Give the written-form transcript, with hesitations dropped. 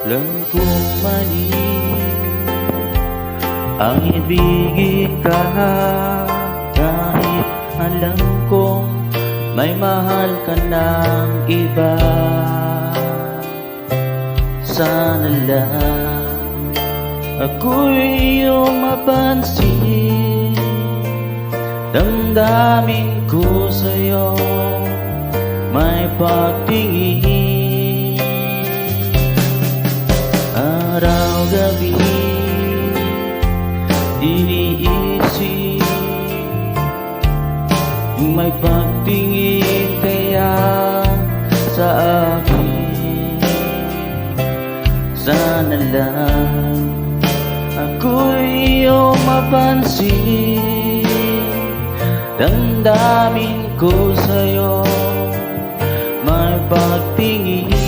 Alam kong mali ang ibigin ka, kahit alam kong may mahal ka ng iba. Sana lang ako'y iyong mapansin, damdamin ko sa'yo may pagtingin. Araw-gabi iniisip yung may pagtingin kaya sa akin. Sana lang ako'y iyong mapansin, damdamin ko sa'yo may pagtingin.